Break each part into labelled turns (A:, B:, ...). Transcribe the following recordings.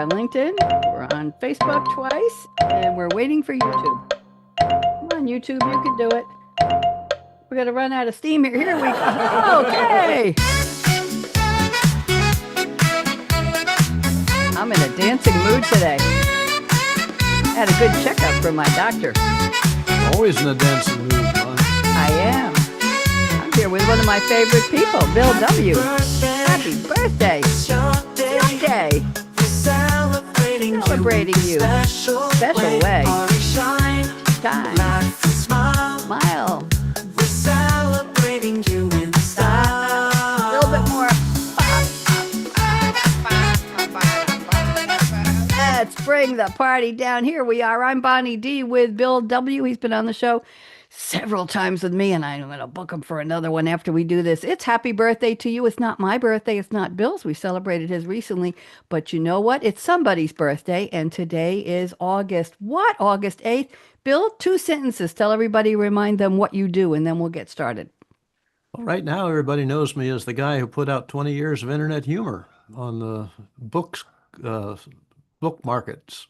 A: on LinkedIn, we're on Facebook twice, and we're waiting for YouTube. Come on, YouTube, you can do it. We're going to run out of steam here. Here we go. Okay. I'm in a dancing mood today. Had a good checkup from my doctor.
B: Always in a dancing mood, huh?
A: I am. I'm here with one of my favorite people, Bill W. Happy birthday. It's your day. Celebrating you. Special way. Shine. Smile. We're celebrating you in style. A little bit more. Let's bring the party down. Here we are. I'm Bonnie D with Bill W. He's been on the show several times with me, and I'm going to book him for another one after we do this. It's happy birthday to you. It's not my birthday. It's not Bill's. We celebrated his recently. But you know what? It's somebody's birthday, and today is August. What? August 8th? Bill, 2 sentences. Tell everybody, remind them what you do, and then we'll get started.
B: Well, right now, everybody knows me as the guy who put out 20 years of internet humor on the book markets.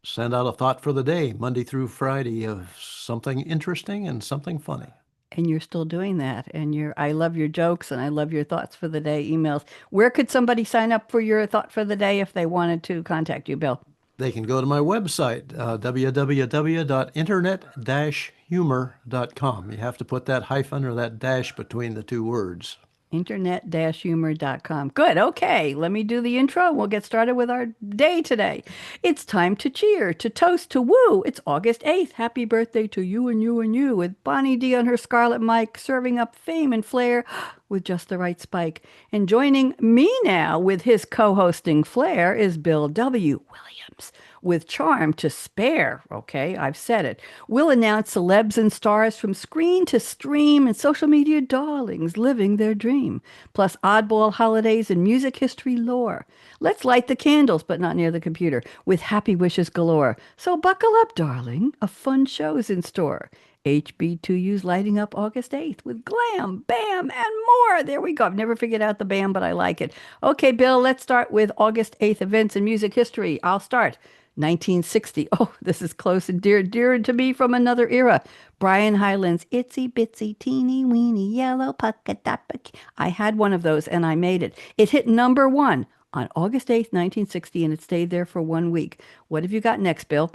B: Send out a thought for the day, Monday through Friday, of something interesting and something funny.
A: And you're still doing that. And I love your jokes and I love your thoughts for the day emails. Where could somebody sign up for your thought for the day if they wanted to contact you, Bill?
B: They can go to my website, www.internet-humor.com. You have to put that hyphen or that dash between the two words.
A: Internet-humor.com. Good. Okay. Let me do the intro. We'll get started with our day today. It's time to cheer, to toast, to woo. It's August 8th. Happy birthday to you and you and you, with Bonnie D on her scarlet mic, serving up fame and flair with just the right spike. And joining me now with his co-hosting flair is Bill W. Williams, with charm to spare. Okay, I've said it. We'll announce celebs and stars from screen to stream and social media darlings living their dream, plus oddball holidays and music history lore. Let's light the candles, but not near the computer, with happy wishes galore. So buckle up, darling. A fun show's in store. HB2U's lighting up August 8th with glam, bam, and more. There we go. I've never figured out the bam, but I like it. Okay, Bill, let's start with August 8th events in music history. I'll start. 1960. Oh, this is close and dear to me from another era. Brian Hyland's Itsy Bitsy Teeny Weeny Yellow Polka Dot. I had one of those and I made it. It hit number 1 on August 8th, 1960, and it stayed there for 1 week. What have you got next, Bill?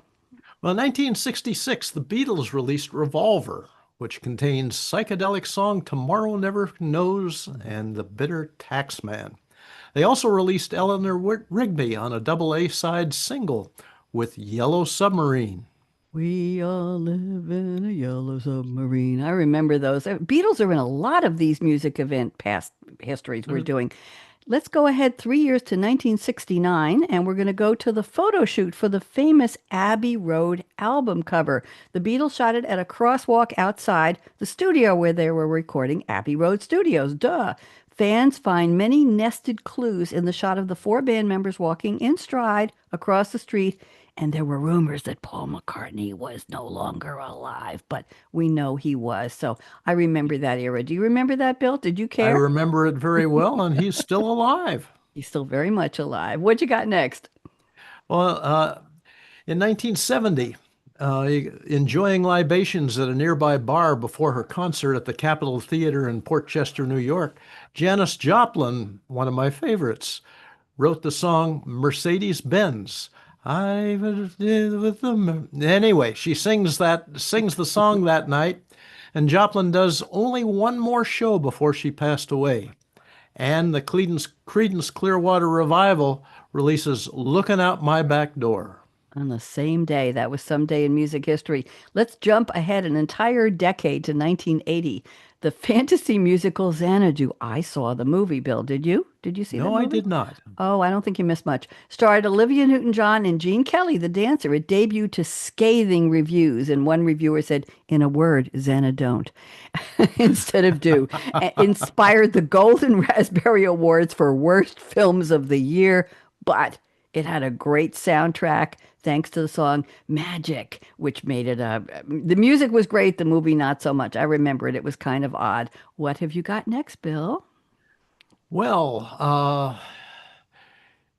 B: Well, in 1966, the Beatles released Revolver, which contains psychedelic song Tomorrow Never Knows and The Bitter Taxman. They also released Eleanor Rigby on a double A-side single with Yellow Submarine.
A: We all live in a yellow submarine. I remember those. Beatles are in a lot of these music event past histories we're doing. Let's go ahead 3 years to 1969, and we're going to go to the photo shoot for the famous Abbey Road album cover. The Beatles shot it at a crosswalk outside the studio where they were recording, Abbey Road Studios. Duh. Fans find many nested clues in the shot of the 4 band members walking in stride across the street, and there were rumors that Paul McCartney was no longer alive, but we know he was. So I remember that era. Do you remember that, Bill? Did you care?
B: I remember it very well, and he's still alive.
A: He's still very much alive. What you got next?
B: Well, in 1970, enjoying libations at a nearby bar before her concert at the Capitol Theater in Port Chester, New York, Janis Joplin, one of my favorites, wrote the song Mercedes-Benz. I was with them. Anyway, she sings the song that night, and Joplin does only one more show before she passed away. And the Creedence Clearwater Revival releases Looking Out My Back Door.
A: On the same day. That was some day in music history. Let's jump ahead an entire decade to 1980. The fantasy musical Xanadu. I saw the movie, Bill. Did you? Did you see that movie?
B: No, I did not.
A: Oh, I don't think you missed much. Starred Olivia Newton-John and Gene Kelly, the dancer. It debuted to scathing reviews, and one reviewer said, in a word, Xanadon't, instead of do. Inspired the Golden Raspberry Awards for Worst Films of the Year, but it had a great soundtrack, thanks to the song Magic, which made it the music was great, the movie not so much. I remember it. It was kind of odd. What have you got next, Bill?
B: Well,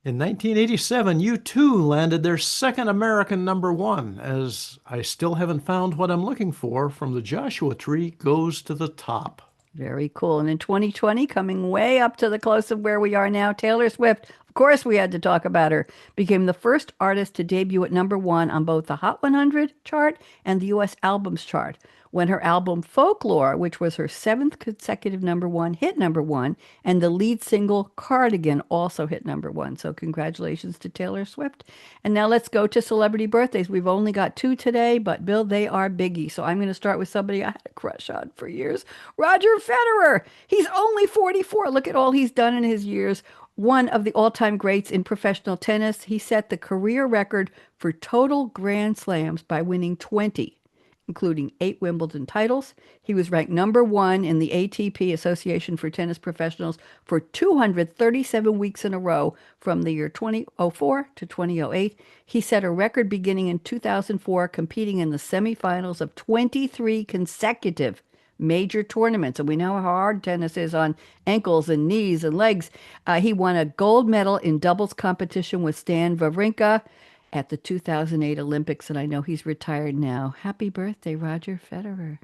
B: In 1987, U2 landed their second American number one, as I still haven't found what I'm looking for from the Joshua Tree goes to the top.
A: Very cool. And in 2020, coming way up to the close of where we are now, Taylor Swift, of course, we had to talk about her, became the first artist to debut at number one on both the Hot 100 chart and the US Albums chart. When her album Folklore, which was her seventh consecutive number one, hit number one, and the lead single Cardigan also hit number one. So, congratulations to Taylor Swift. And now let's go to celebrity birthdays. We've only got two today, but Bill, they are biggie. So, I'm going to start with somebody I had a crush on for years, Roger Federer. He's only 44. Look at all he's done in his years. One of the all-time greats in professional tennis. He set the career record for total Grand Slams by winning 20, including 8 Wimbledon titles. He was ranked number one in the ATP Association for Tennis Professionals for 237 weeks in a row from the year 2004 to 2008. He set a record beginning in 2004, competing in the semifinals of 23 consecutive major tournaments. And we know how hard tennis is on ankles and knees and legs. He won a gold medal in doubles competition with Stan Wawrinka at the 2008 Olympics, and I know he's retired now. Happy birthday, Roger Federer.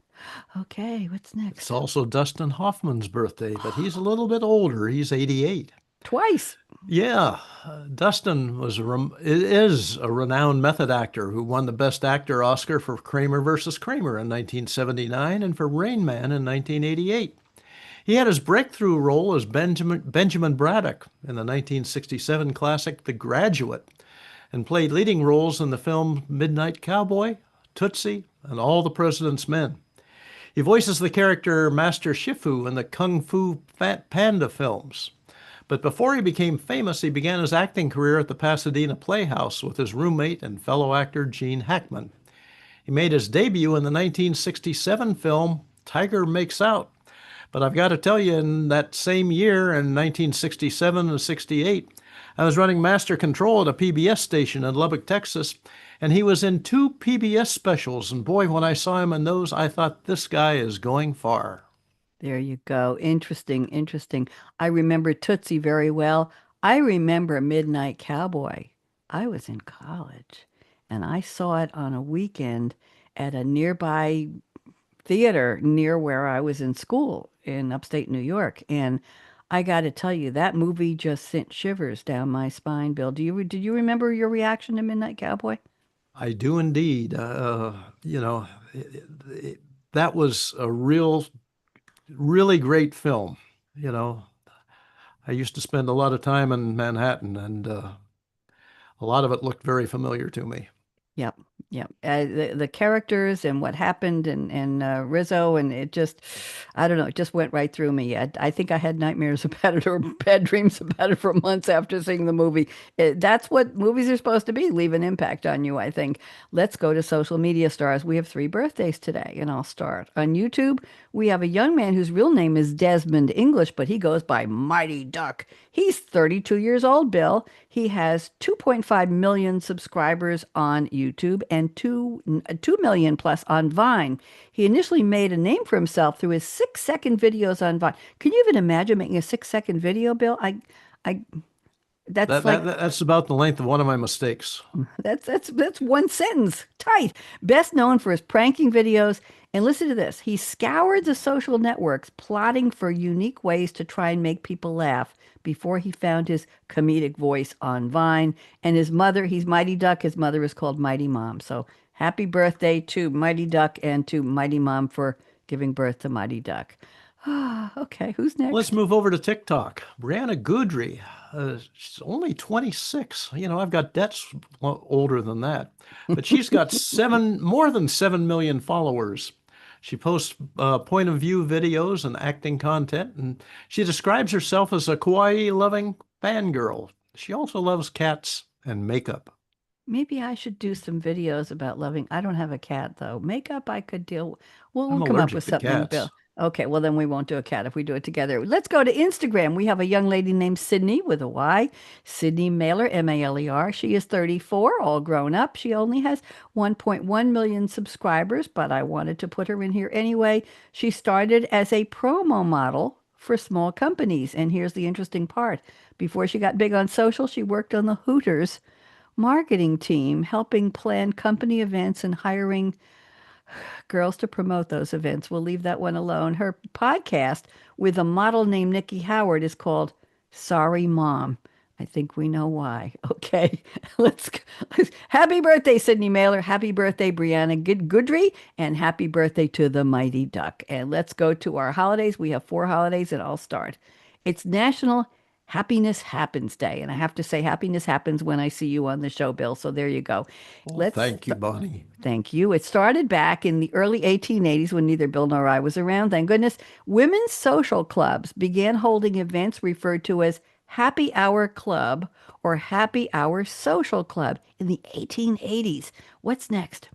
A: Okay, what's
B: It's
A: next?
B: also Dustin Hoffman's birthday, but he's a little bit older. He's 88.
A: Twice.
B: Yeah, Dustin is a renowned method actor who won the Best Actor Oscar for Kramer versus Kramer in 1979 and for Rain Man in 1988. He had his breakthrough role as Benjamin Braddock in the 1967 classic The Graduate, and played leading roles in the film Midnight Cowboy, Tootsie, and All the President's Men. He voices the character Master Shifu in the Kung Fu Panda films. But before he became famous, he began his acting career at the Pasadena Playhouse with his roommate and fellow actor Gene Hackman. He made his debut in the 1967 film Tiger Makes Out. But I've got to tell you, in that same year, in 1967 and 68, I was running master control at a PBS station in Lubbock, Texas, and he was in 2 PBS specials. And boy, when I saw him in those, I thought, this guy is going far.
A: There you go. Interesting, interesting. I remember Tootsie very well. I remember Midnight Cowboy. I was in college and I saw it on a weekend at a nearby theater near where I was in school in upstate New York. And I got to tell you, that movie just sent shivers down my spine, Bill. Did you remember your reaction to Midnight Cowboy?
B: I do indeed. That was a really great film. You know, I used to spend a lot of time in Manhattan, and a lot of it looked very familiar to me.
A: Yep, yep. The characters and what happened and Rizzo and it just, I don't know, it just went right through me. I think I had nightmares about it or bad dreams about it for months after seeing the movie. That's what movies are supposed to be, leave an impact on you, I think. Let's go to social media stars. We have 3 birthdays today, and I'll start. On YouTube, we have a young man whose real name is Desmond English, but he goes by Mighty Duck. He's 32 years old, Bill. He has 2.5 million subscribers on YouTube and 2 million plus on Vine. He initially made a name for himself through his 6-second videos on Vine. Can you even imagine making a 6-second video, Bill? I that's like
B: That's about the length of one of my mistakes.
A: that's one sentence. Tight. Best known for his pranking videos. And listen to this. He scoured the social networks plotting for unique ways to try and make people laugh before he found his comedic voice on Vine. And his mother, he's Mighty Duck. His mother is called Mighty Mom. So happy birthday to Mighty Duck and to Mighty Mom for giving birth to Mighty Duck. Okay, who's
B: Let's
A: next?
B: move over to TikTok. Brianna Goodry, she's only 26. You know, I've got debts older than that, but she's got more than 7 million followers. She posts point of view videos and acting content, and she describes herself as a kawaii-loving fangirl. She also loves cats and makeup.
A: Maybe I should do some videos about loving. I don't have a cat though. Makeup I could deal.
B: I'm
A: We'll come up with
B: allergic to
A: something, Bill.
B: cats.
A: Okay, well then we won't do a cat if we do it together. Let's go to Instagram. We have a young lady named Sydney with a Y. Sydney Mailer, Mailer. She is 34, all grown up. She only has 1.1 million subscribers, but I wanted to put her in here anyway. She started as a promo model for small companies. And here's the interesting part. Before she got big on social, she worked on the Hooters marketing team, helping plan company events and hiring girls to promote those events. We'll leave that one alone. Her podcast with a model named Nikki Howard is called Sorry Mom. I think we know why. Okay, let's go. Happy birthday, Sydney Mailer. Happy birthday, Brianna Goodry. And happy birthday to the Mighty Duck. And let's go to our holidays. We have four holidays, and I'll start. It's National Happiness Happens Day. And I have to say, happiness happens when I see you on the show, Bill. So there you go.
B: Well,
A: Let's
B: thank you, Bonnie.
A: Thank you. It started back in the early 1880s when neither Bill nor I was around. Thank goodness. Women's social clubs began holding events referred to as Happy Hour Club or Happy Hour Social Club in the 1880s. What's next?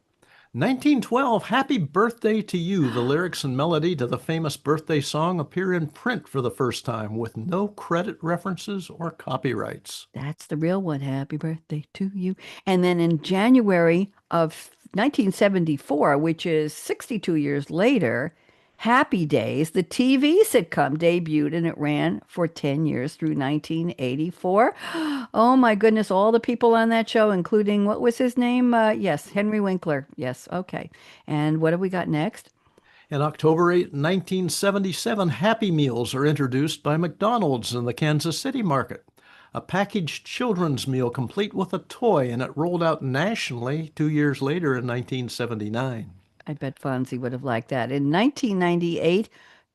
B: 1912, Happy Birthday to You. The lyrics and melody to the famous birthday song appear in print for the first time with no credit references or copyrights.
A: That's the real one. Happy birthday to you. And then in January of 1974, which is 62 years later, Happy Days, the TV sitcom debuted and it ran for 10 years through 1984. Oh my goodness, all the people on that show, including what was his name? Yes, Henry Winkler. Yes, okay. And what have we got next?
B: In October 1977, Happy Meals are introduced by McDonald's in the Kansas City market. A packaged children's meal complete with a toy, and it rolled out nationally 2 years later in 1979.
A: I bet Fonzie would have liked that. In 1998,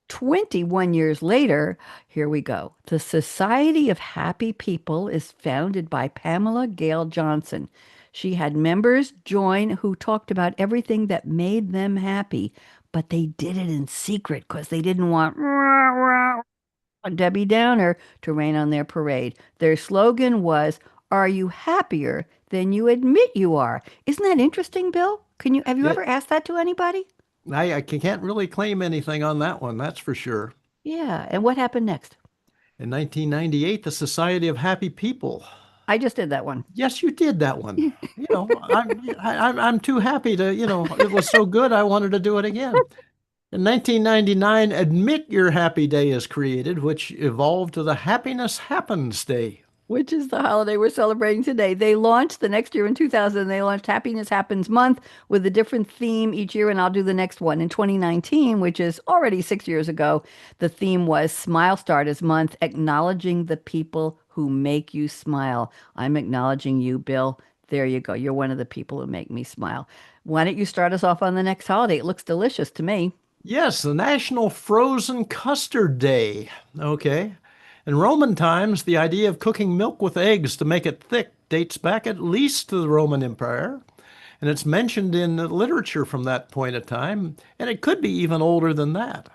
A: 21 years later, here we go. The Society of Happy People is founded by Pamela Gale Johnson. She had members join who talked about everything that made them happy, but they did it in secret because they didn't want Debbie Downer to rain on their parade. Their slogan was, "Are you happier than you admit you are?" Isn't that interesting, Bill? Have you
B: Yeah,
A: ever asked that to anybody?
B: I can't really claim anything on that one, that's for sure.
A: Yeah. And what happened next?
B: In 1998, the Society of Happy People.
A: I just did that one.
B: Yes, you did that one. I'm too happy to, it was so good I wanted to do it again. In 1999, Admit Your Happy Day is created, which evolved to the Happiness Happens Day.
A: Which is the holiday we're celebrating today. They launched the next year in 2000, they launched Happiness Happens Month with a different theme each year, and I'll do the next one. In 2019, which is already 6 years ago, the theme was Smile Starters Month, acknowledging the people who make you smile. I'm acknowledging you, Bill. There you go. You're one of the people who make me smile. Why don't you start us off on the next holiday? It looks delicious to me.
B: Yes, the National Frozen Custard Day. Okay. In Roman times, the idea of cooking milk with eggs to make it thick dates back at least to the Roman Empire, and it's mentioned in literature from that point of time, and it could be even older than that.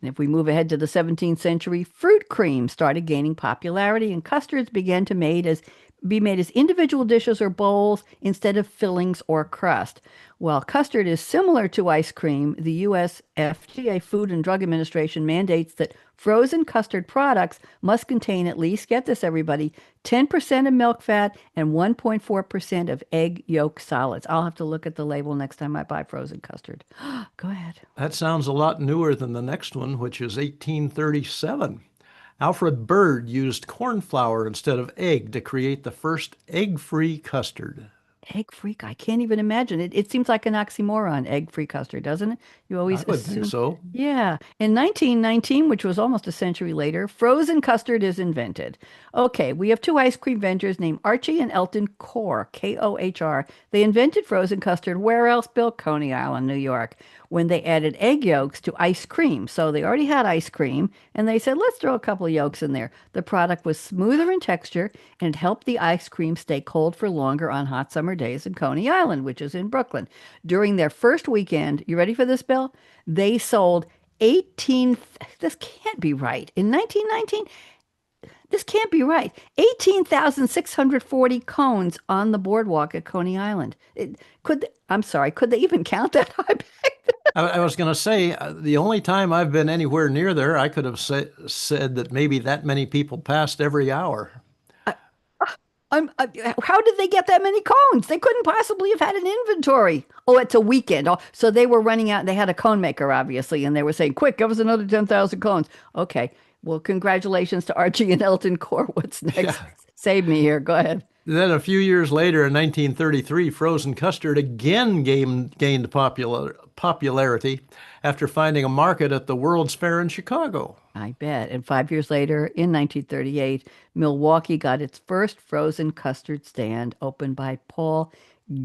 A: And if we move ahead to the 17th century, fruit cream started gaining popularity and custards began to be made as individual dishes or bowls instead of fillings or crust. While custard is similar to ice cream, the U.S. FDA Food and Drug Administration mandates that frozen custard products must contain at least, get this everybody, 10% of milk fat and 1.4% of egg yolk solids. I'll have to look at the label next time I buy frozen custard. Go ahead.
B: That sounds a lot newer than the next one, which is 1837. Alfred Bird used corn flour instead of egg to create the first egg-free custard.
A: Egg freak. I can't even imagine it. It seems like an oxymoron, egg-free custard, doesn't it? You
B: I
A: always
B: would think
A: assume.
B: so.
A: Yeah. In 1919, which was almost a century later, frozen custard is invented. Okay, we have two ice cream vendors named Archie and Elton Kohr, Kohr. They invented frozen custard. Where else, Bill? Coney Island, New York, when they added egg yolks to ice cream. So they already had ice cream, and they said, let's throw a couple of yolks in there. The product was smoother in texture, and it helped the ice cream stay cold for longer on hot summer days in Coney Island, which is in Brooklyn. During their first weekend, you ready for this, Bill? They sold 18, this can't be right. In 1919, this can't be right. 18,640 cones on the boardwalk at Coney Island. I'm sorry, could they even count that high back then?
B: I was going to say, the only time I've been anywhere near there, I could have said that maybe that many people passed every hour.
A: How did they get that many cones? They couldn't possibly have had an inventory. Oh, it's a weekend. Oh, so they were running out. They had a cone maker, obviously, and they were saying, quick, give us another 10,000 cones. Okay. Well, congratulations to Archie and Elton Core. What's next?
B: Yeah.
A: Save me here. Go ahead.
B: Then a few years later, in 1933, frozen custard again gained popularity after finding a market at the World's Fair in Chicago.
A: I bet. And 5 years later, in 1938, Milwaukee got its first frozen custard stand opened by Paul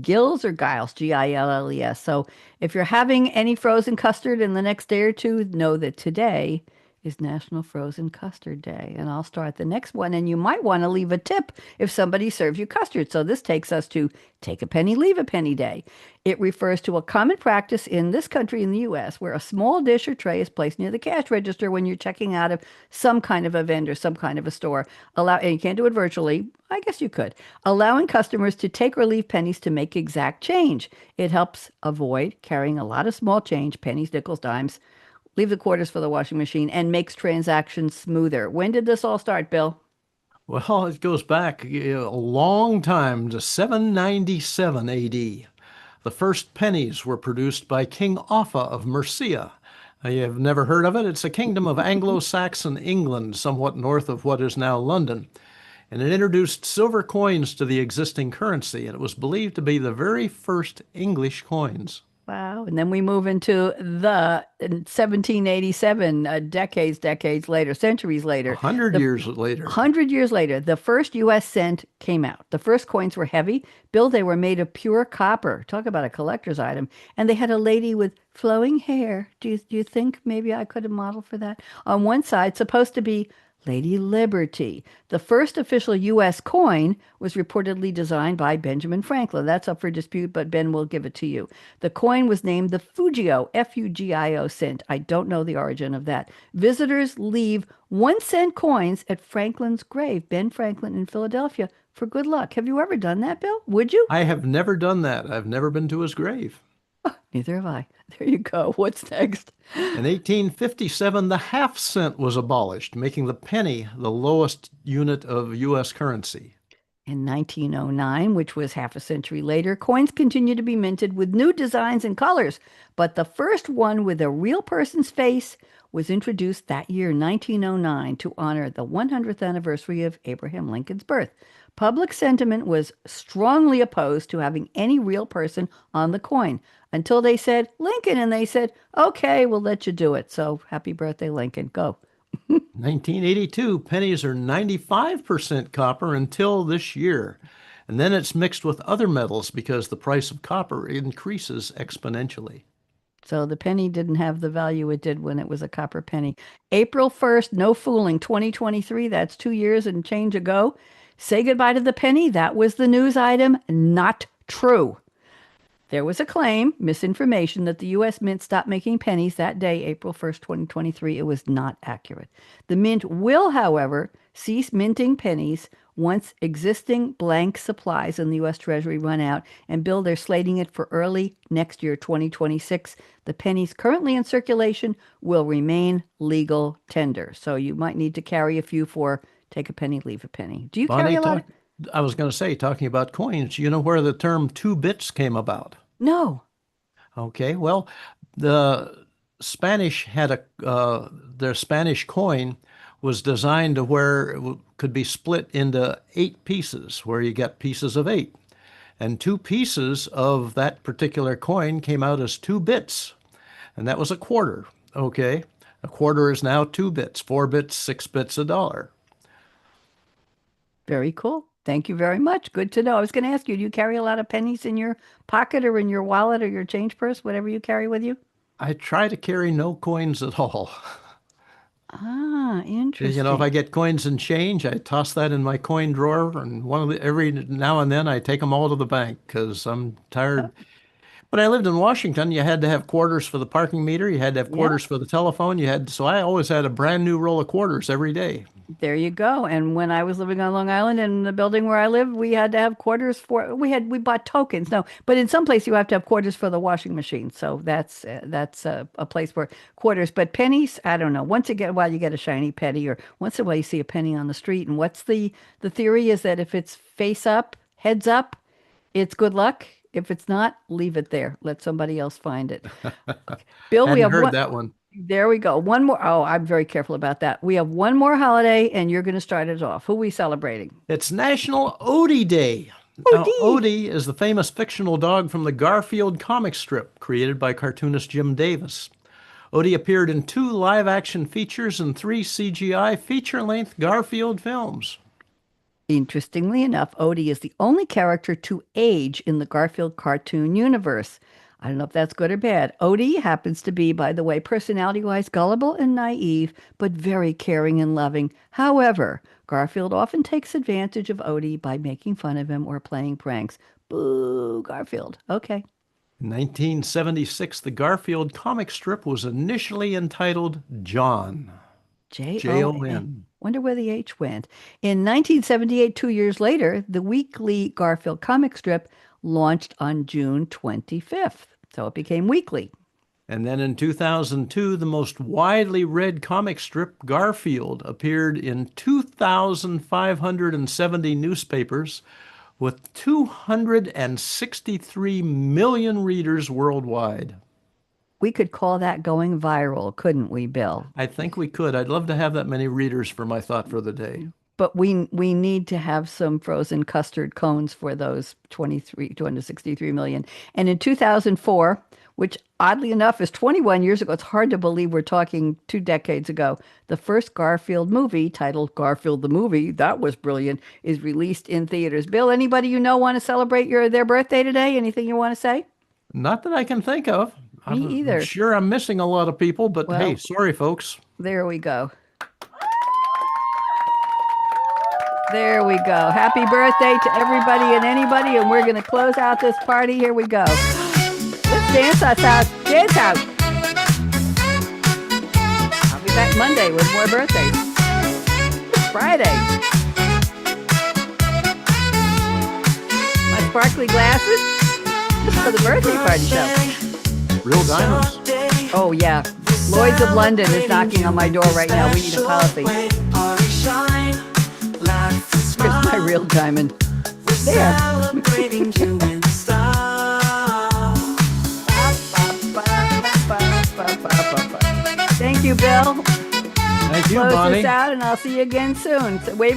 A: Gills or Giles, Gilles. So if you're having any frozen custard in the next day or two, know that today is National Frozen Custard Day. And I'll start the next one. And you might want to leave a tip if somebody serves you custard. So this takes us to Take a Penny, Leave a Penny Day. It refers to a common practice in this country, in the US, where a small dish or tray is placed near the cash register when you're checking out of some kind of a vendor, some kind of a store. And you can't do it virtually. I guess you could. Allowing customers to take or leave pennies to make exact change. It helps avoid carrying a lot of small change, pennies, nickels, dimes. Leave the quarters for the washing machine and makes transactions smoother. When did this all start, Bill?
B: Well, it goes back a long time to 797 AD. The first pennies were produced by King Offa of Mercia. You have never heard of it? It's a kingdom of Anglo-Saxon England, somewhat north of what is now London. And it introduced silver coins to the existing currency, and it was believed to be the very first English coins.
A: Wow. And then we move into the in 1787, decades later, centuries
B: A
A: later.
B: hundred
A: The
B: years later.
A: 100 years later, the first U.S. cent came out. The first coins were heavy. Bill, they were made of pure copper. Talk about a collector's item. And they had a lady with flowing hair. Do you think maybe I could have modeled for that? On one side, supposed to be Lady Liberty. The first official U.S. coin was reportedly designed by Benjamin Franklin. That's up for dispute, but Ben will give it to you. The coin was named the Fugio, Fugio cent. I don't know the origin of that. Visitors leave 1 cent coins at Franklin's grave, Ben Franklin in Philadelphia, for good luck. Have you ever done that, Bill? Would you?
B: I have never done that. I've never been to his grave.
A: Neither have I. There you go. What's next?
B: In 1857, the half cent was abolished, making the penny the lowest unit of U.S. currency.
A: In 1909, which was half a century later, coins continued to be minted with new designs and colors, but the first one with a real person's face was introduced that year, 1909, to honor the 100th anniversary of Abraham Lincoln's birth. Public sentiment was strongly opposed to having any real person on the coin until they said Lincoln, and they said, okay, we'll let you do it. So happy birthday, Lincoln. Go.
B: 1982, pennies are 95% copper until this year. And then it's mixed with other metals because the price of copper increases exponentially.
A: So the penny didn't have the value it did when it was a copper penny. April 1st, no fooling, 2023, that's 2 years and change ago. Say goodbye to the penny. That was the news item. Not true. There was a claim, misinformation, that the U.S. Mint stopped making pennies that day, April 1st, 2023. It was not accurate. The Mint will, however, cease minting pennies once existing blank supplies in the U.S. Treasury run out. And Bill, they're slating it for early next year, 2026. The pennies currently in circulation will remain legal tender. So you might need to carry a few for take a penny, leave a penny. Do you carry
B: Bonnie,
A: a lot of?
B: I was going to say, talking about coins, you know where the term two bits came about?
A: No.
B: Okay, well, the Spanish had their Spanish coin was designed to where could be split into 8 pieces, where you get pieces of 8. And 2 pieces of that particular coin came out as 2 bits, and that was a quarter. Okay, a quarter is now 2 bits, 4 bits, 6 bits, a dollar.
A: Very cool. Thank you very much. Good to know. I was going to ask you, do you carry a lot of pennies in your pocket or in your wallet or your change purse, whatever you carry with you?
B: I try to carry no coins at all.
A: Ah,
B: You know, if I
A: interesting.
B: get coins and change, I toss that in my coin drawer, and every now and then I take them all to the bank because I'm tired. When I lived in Washington, you had to have quarters for the parking meter, you had to have
A: Yeah,
B: quarters for the telephone, so I always had a brand new roll of quarters every day.
A: there you go. And when I was living on Long Island in the building where I lived, we had to have quarters for, we bought tokens. No, but in some place you have to have quarters for the washing machine. So that's a place where quarters, but pennies, I don't know. Once again, while you get a shiny penny or once in a while you see a penny on the street. And what's the theory is that if it's face up, heads up, it's good luck. If it's not, leave it there. Let somebody else find it. Okay. Bill, we
B: Hadn't
A: have
B: heard
A: one.
B: that one.
A: There we go. One more. Oh, I'm very careful about that. We have one more holiday, and you're going to start us off. Who are we celebrating?
B: It's National Odie Day.
A: Oh,
B: Now,
A: Dee.
B: Odie is the famous fictional dog from the Garfield comic strip created by cartoonist Jim Davis. Odie appeared in 2 live-action features and 3 CGI feature-length Garfield films.
A: Interestingly enough, Odie is the only character to age in the Garfield cartoon universe. I don't know if that's good or bad. Odie happens to be, by the way, personality-wise gullible and naive, but very caring and loving. However, Garfield often takes advantage of Odie by making fun of him or playing pranks. Boo, Garfield. Okay.
B: In 1976, the Garfield comic strip was initially entitled John.
A: Jon.
B: Jon.
A: Wonder where the H went. In 1978, 2 years later, the weekly Garfield comic strip launched on June 25th. So it became weekly.
B: And then in 2002, the most widely read comic strip, Garfield, appeared in 2,570 newspapers with 263 million readers worldwide.
A: We could call that going viral, couldn't we, Bill?
B: I think we could. I'd love to have that many readers for my thought for the day.
A: But we need to have some frozen custard cones for those 263 million. And in 2004, which oddly enough is 21 years ago, it's hard to believe we're talking 2 decades ago, the first Garfield movie titled Garfield the Movie, that was brilliant, is released in theaters. Bill, anybody you know want to celebrate their birthday today? Anything you want to say?
B: Not that I can think of.
A: Me
B: I'm
A: either.
B: sure I'm missing a lot of people, but
A: Well,
B: hey, sorry, folks.
A: there we go. There we go. Happy birthday to everybody and anybody, and we're going to close out this party. Here we go. Let's dance us out. Dance out. I'll be back Monday with more birthdays. It's Friday. My sparkly glasses just for the birthday party show.
B: Real diamonds.
A: Oh, yeah. Lloyd's of London is knocking on my door right now. We need a policy. Here's my real diamond. There. Thank you, Bill.
B: Thank you,
A: Close
B: Bonnie.
A: this out, and I'll see you again soon. So wave